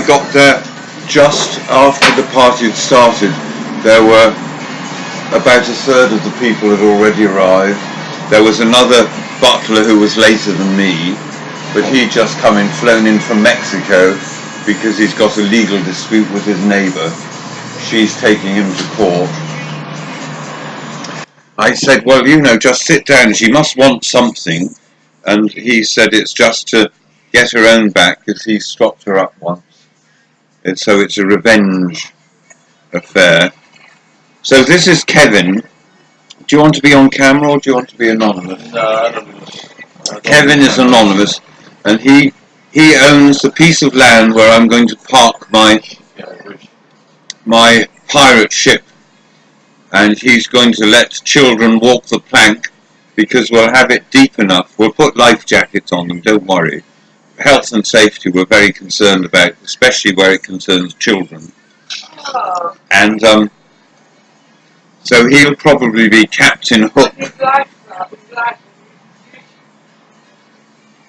got there just after the party had started. There were about a third of the people had already arrived. There was another butler who was later than me, but he'd just flown in from Mexico because he's got a legal dispute with his neighbour. She's taking him to court. I said, well, just sit down. She must want something. And he said it's just to get her own back because he stopped her up once. And so it's a revenge affair. So this is Kevin. Do you want to be on camera or do you want to be anonymous? Anonymous. Kevin is anonymous, and he owns the piece of land where I'm going to park my pirate ship, and he's going to let children walk the plank because we'll have it deep enough. We'll put life jackets on them, don't worry. Health and safety we're very concerned about, especially where it concerns children. And so he'll probably be Captain Hook.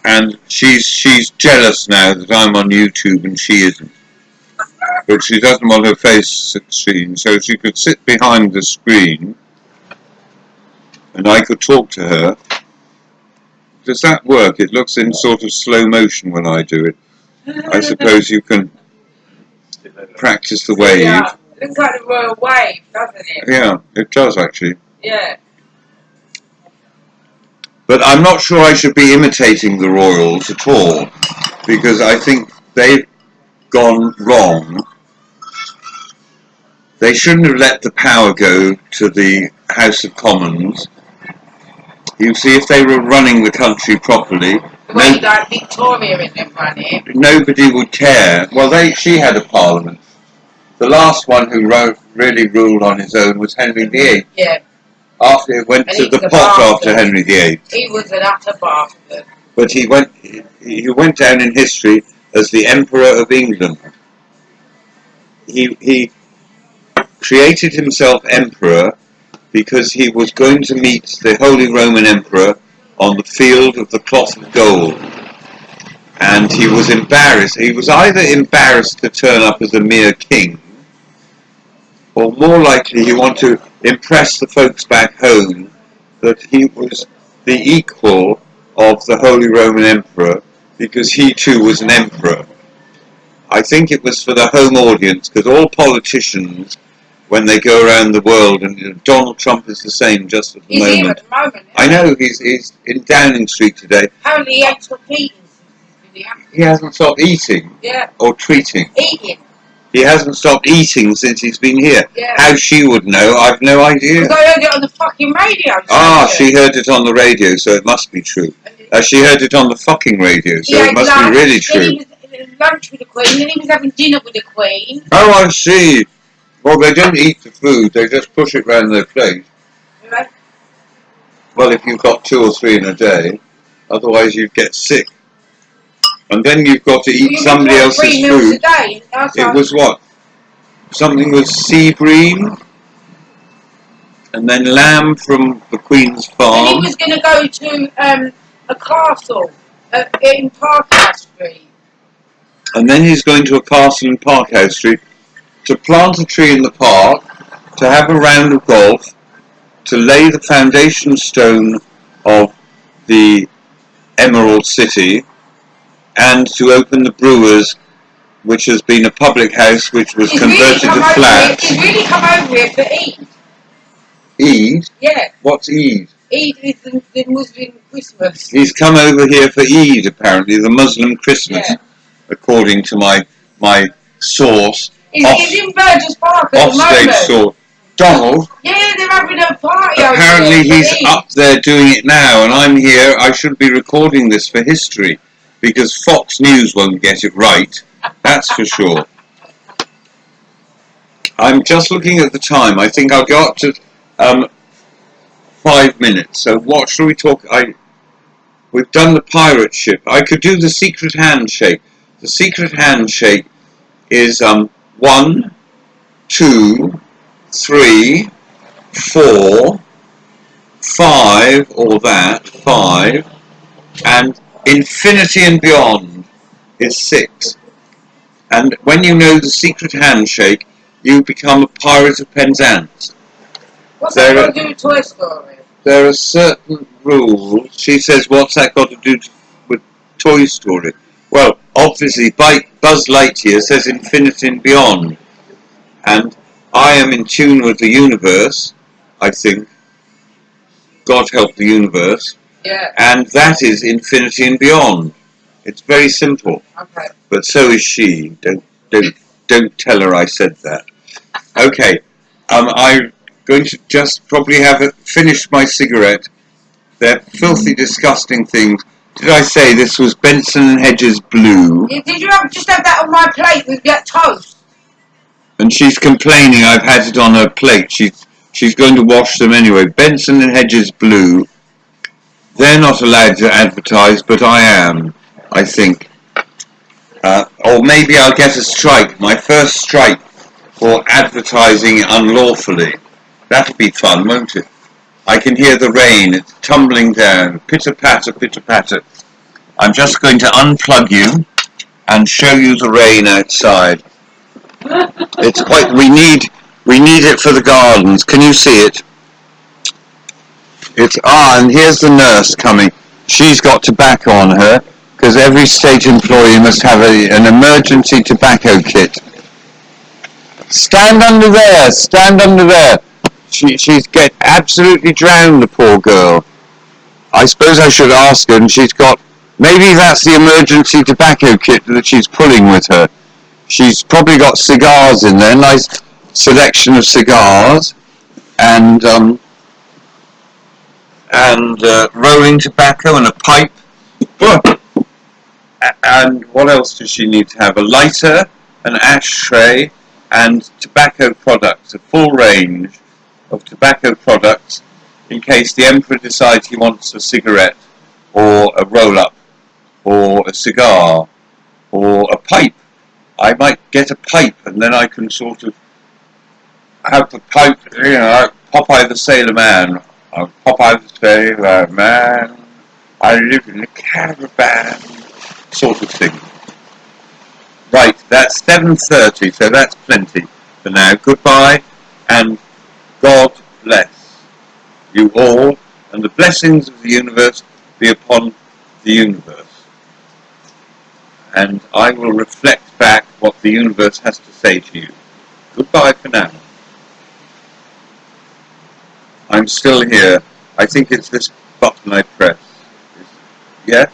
And she's jealous now that I'm on YouTube and she isn't. But she doesn't want her face seen, so she could sit behind the screen and I could talk to her. Does that work? It looks in sort of slow motion when I do it. I suppose you can practice the wave. Yeah, it looks like the royal wave, doesn't it? Yeah, it does actually. Yeah. But I'm not sure I should be imitating the royals at all, because I think they've gone wrong. They shouldn't have let the power go to the House of Commons. You see, if they were running the country properly, The way like Victoria in them running. nobody would care. Well, she had a parliament. The last one who really ruled on his own was Henry VIII. Yeah. After it went to the pot after Henry VIII. He was an utter bastard. But he went down in history as the Emperor of England. He created himself emperor because he was going to meet the Holy Roman Emperor on the field of the cloth of gold. And he was embarrassed. He was either embarrassed to turn up as a mere king, or more likely he wanted to impress the folks back home that he was the equal of the Holy Roman Emperor because he too was an emperor. I think it was for the home audience, because all politicians, when they go around the world, and Donald Trump is the same just at the He's moment. here at the moment. I know, he's in Downing Street today. Apparently he had to eat since he's been He hasn't stopped eating Yeah. or treating. Eating. He hasn't stopped eating since he's been here. Yeah. How she would know, I've no idea. Because I heard it on the fucking radio. She heard it on the radio, so it must be true. She heard it on the fucking radio, so He it had must lunch, be really then true. he was having lunch with the Queen, then he was having dinner with the Queen. Oh, I see. Well, they don't eat the food, they just push it round their plate. You know? Well, if you've got 2 or 3 in a day, otherwise you'd get sick. And then you've got to eat somebody else's 3 meals food. a day. It was what? Something with sea bream, and then lamb from the Queen's And he farm. was going to go to a castle in Parkhouse Street. And then he's going to a castle in Parkhouse Street to plant a tree in the park, to have a round of golf, to lay the foundation stone of the Emerald City, and to open the Brewers, which has been a public house which was converted to flats. He's really come over here for Eid. Eid? Yeah. What's Eid? Eid is the Muslim Christmas. He's come over here for Eid, apparently, the Muslim Christmas, Yeah. according to my source. He's in Burgess Park at the Offstage moment. source. Donald? Yeah, they're having a party over Apparently there. he's up there doing it now, and I'm here. I should be recording this for history, because Fox News won't get it right. That's for sure. I'm just looking at the time. I think I'll go up to 5 minutes. So what shall we talk? We've done the pirate ship. I could do the secret handshake. The secret handshake is 1, 2, 3, 4, 5, or that, 5, and infinity and beyond is 6. And when you know the secret handshake, you become a pirate of Penzance. What's that There, got to do with Toy Story? there are certain rules. She says, what's that got to do with Toy Story? Well, obviously, Buzz Lightyear says infinity and beyond. And I am in tune with the universe, I think. God help the universe. Yeah. And that is infinity and beyond. It's very simple. Okay. But so is she. Don't tell her I said that. Okay. I'm going to just probably have finished my cigarette. They're filthy, disgusting things. Did I say this was Benson and Hedges Blue? Yeah, did you just have that on my plate with that toast? And she's complaining I've had it on her plate. She's going to wash them anyway. Benson and Hedges Blue. They're not allowed to advertise, but I am, I think. Or maybe I'll get a strike, my first strike for advertising unlawfully. That'll be fun, won't it? I can hear the rain, it's tumbling down, pitter-patter, pitter-patter. I'm just going to unplug you and show you the rain outside. It's quite, we need it for the gardens. Can you see it? And here's the nurse coming. She's got tobacco on her, because every state employee must have an emergency tobacco kit. Stand under there, stand under there. She's get absolutely drowned, the poor girl. I suppose I should ask her, and she's got, maybe that's the emergency tobacco kit that she's pulling with her. She's probably got cigars in there, nice selection of cigars, and rolling tobacco and a pipe. And what else does she need to have? A lighter, an ashtray, and tobacco products, a full range of tobacco products in case the Emperor decides he wants a cigarette or a roll-up or a cigar or a pipe. I might get a pipe and then I can sort of have the pipe, like Popeye the Sailor Man. Popeye the Sailor Man, I live in a caravan, sort of thing. Right, that's 7:30, so that's plenty for now. Goodbye, and God bless you all, and the blessings of the universe be upon the universe. And I will reflect back what the universe has to say to you. Goodbye for now. I'm still here. I think it's this button I press. Yes?